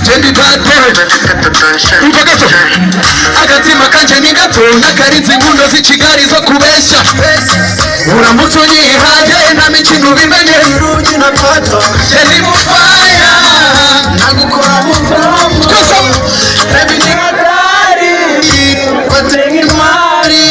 Jenny bad boy umva gato agatima kanje ni gato nakarizi inkundo z'ikigali zo kubeshya uramutse unyihaye nta mikino ubimenye urugi na pato Jenny mufaya nagukora mu bwonko twese batenge imari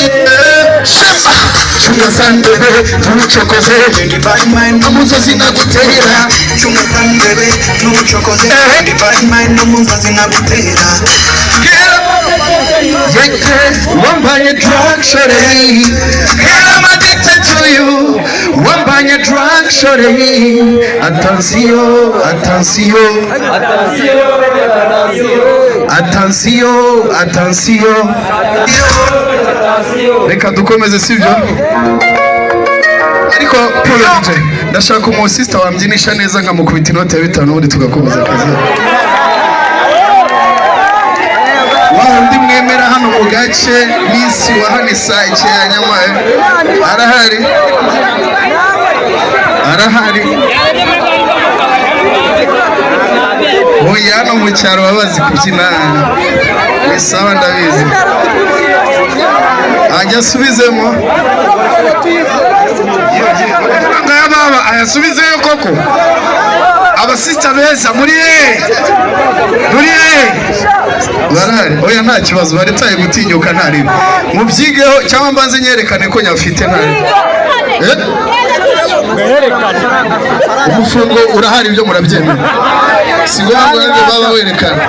chunga sandebe ntuchokoze divine mind n'umuzozi nagutera chunga sandebe ntuchokoze divine mind n'umuzozi nagutera wambanye drug shorty girl I'm addicted to you wambanye drug shorty attention attention attention attention reka dukomeze sivyo ariko Paul DJ ndashaka umu sister wambyinisha neza nkamukubita inote ya 5 ubundi tugakomeza akazi wandi mwemera hano mu gace n'isi wa hano isake ya Nyamaye arahari oya hano mu cyaro babazi kubyina ni sawa ndabizi ajya asubizemo amafaranga y'ababa ayasubizeyo koko abasista beza muri barahari oya nta kibazo baretaye gutinyuka ntari mubyigeho cyangwa mbanze nyerekane ko nyafite ntari umufungo urahari ibyo murabyemera sigomba ngo baba werekana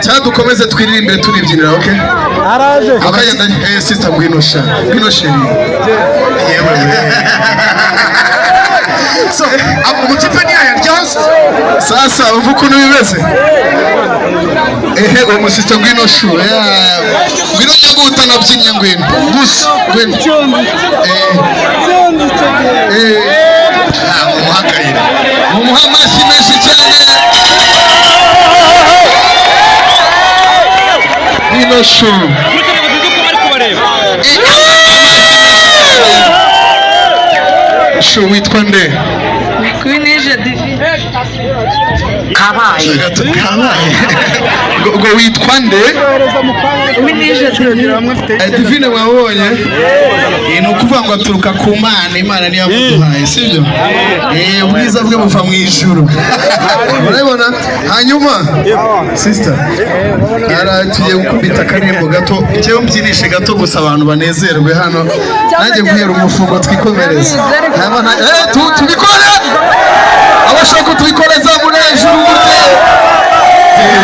cyadukomeze twiririmbire turibyinira okay araje akagenda sister ngwino sheri so umutipe ni aya ryose sasa uvuga ukuntu bimeze uwo sister ngwino ngwino nyaguta nabyinye ngwino gusa ngwino umuhakayira umuhamashi menshi cyane ngwino witwa nde Kwineje Divine kabaye ngo witwa nde Kwineje Divine wabonye ni ukuvuga ngo aturuka ku Mana Imana niyo yamuduhaye sibyo ubwiza bwe buva mu ijuru urabona hanyuma sister aratuye gukubita akaririmbo gato cyo mbyinishe gato gusa abantu banezerwe hano nanjye guhera umufungo twikomereza tubikore abashaka tubikoreza muri hejuru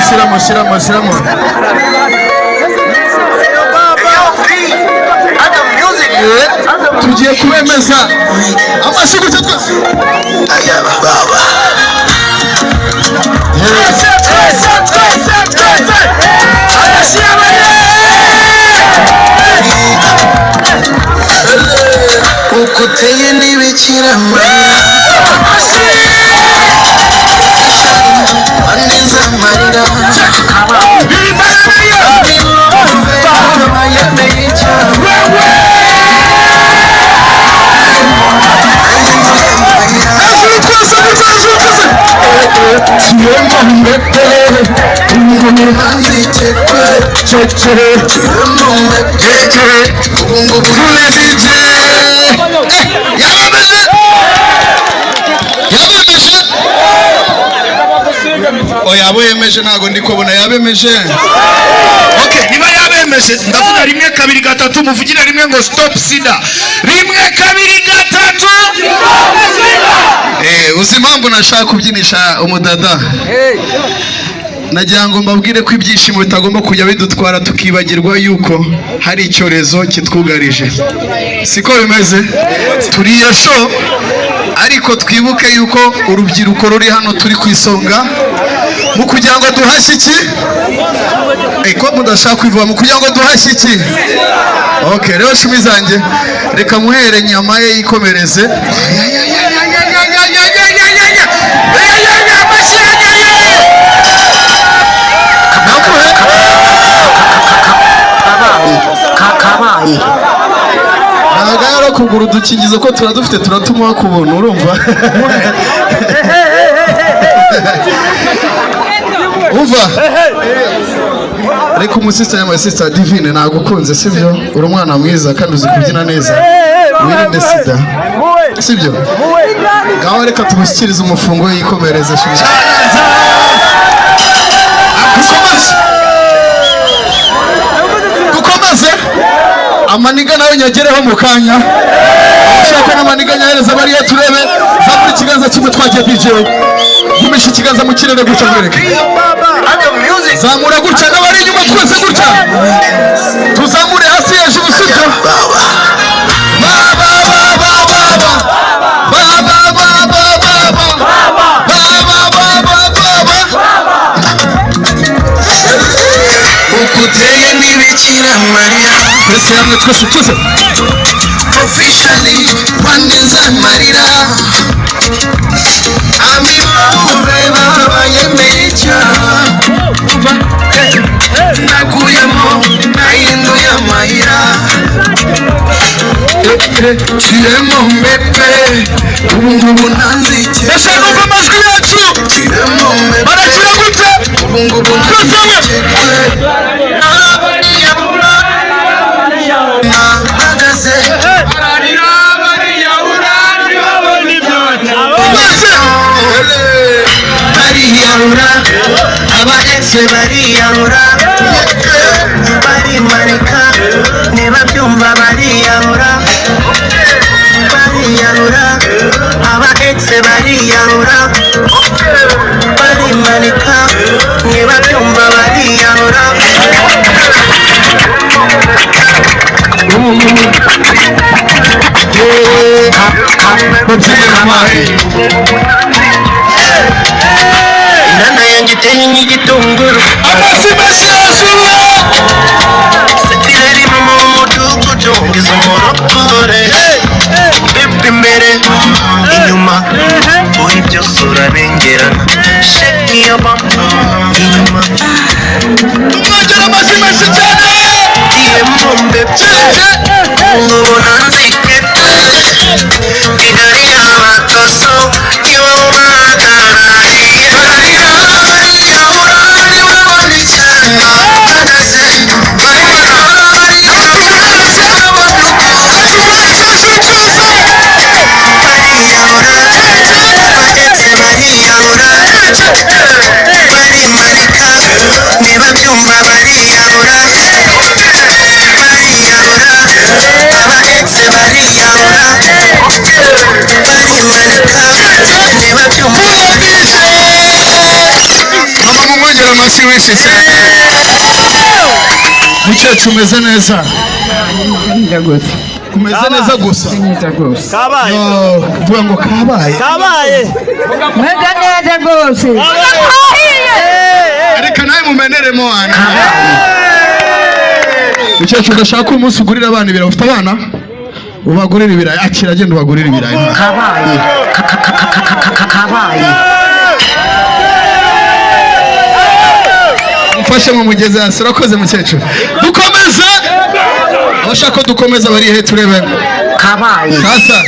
shiramo tugiye kubemeza amashyi gutya twese ayaba baba ukuteye n'ibikira Mariya wandiza Mariya yabemeje ntago ndi kubona yabemeje okay niba yabemeje ndavuga rimwe kabiri gatatu muvugira rimwe ngo stop sida rimwe kabiri gatatu uzi impamvu nashaka kubyinisha umudada nagira ngo mbabwire ko ibyishimo bitagomba kujya bidutwara tukibagirwa yuko hari icyorezo kitwugarije siko bimeze turiyo show ariko twibuke yuko urubyiruko ruri hano turi ku isonga mu kugira ngo duhashye iki ko mudashaka kwivuga mu kugira ngo duhashye iki okay rero shumi zanjye reka muhere nyama ye yikomereze nagara kugura udukingizo ko turadufite turatuma kubona urumva umva ariko umusista y'ama sister Divine nagukunze sibyo uri umwana mwiza kandi uzi kubyina neza wirinde sida sibyo ngaho reka tumushyikirize umufungo yikomereze shimwe dukomeze amaniga nayo nyagereho mu kanya ushaka n'amaniga nyahereza bariya turebe zamura ikiganza kimwe twagiye DJ gumisha ikiganza mu kirere gutya mwereke zamura gutya n'abari inyuma twese gutya tuzamure hasi hejuru sibyo ukuteye n'ibikira Mariya twese hamwe twese officially wandenza Marira amimuve babaye icyaha nakuyemo nahinduye amayira kiremo mbepe ubu ngubu nanzike ndashaka kumva amajwi yacu kiremo mbepe barakira gute ubu ngubu nanzike nahagaze bariyahura aba exe bariyahura barimanika ntibabyumva bariyahura aba exe bariyahura barimanika ntibabyumva bariyahura Inana yanjye iteye nk'igitunguru amasi mashyi hejuru sekireri mu mudugudu ngize umurokore bipa imbere inyuma uri byose urabengerana sheki yo bampa inyuma mwongera amashyi menshi cyane iyemombe ngubu nanzikete kigali y'amatoso amashyi menshi cyane mukecuru umeze neza umeze neza gusa kabaye uvuga ngo kabaye Mwega neza rwose. ariko nawe mumeneremo wana mukecuru ndashaka ko umunsi ugurira abana ibirayi ufite abana ubagurira ibirayi akira agenda ubagurira ibirayi Kabaye. mfashe mu mugezi hasi urakoze mukecuru dukomeze abashaka ko dukomeza bari he turebe Kabaye. sasa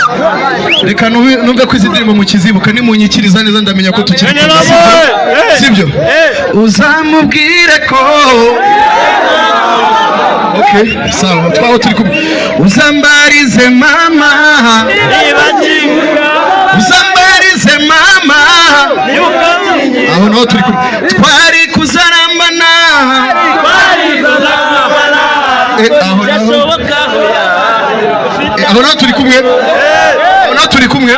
reka numve ko izi ndirimbo mukizibuka nimunyikiriza neza ndamenya ko tukiri sibyo uzamubwire ko okay sawa twaho turi kumwe uzambarize mama uzambarize mama aho naho turi kumwe twari kuzarambana aho naho turi kumwe aho naho turi kumwe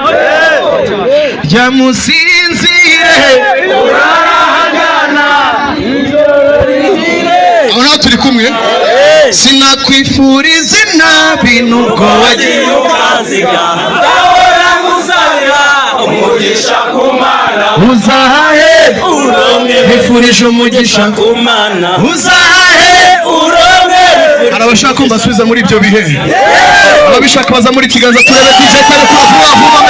jya musinzire aho naho turi kumwe sinakwifuriza inabi nubwo wagiye ukaziga ndahora ngusanga umugisha kumana uzahahe uronke nifurije umugisha kumana uzahahe uronke hari abashaka ko mbasubiza muri ibyo bihe ababishaka baza muri kiganza turebe DJ kare vuba vuba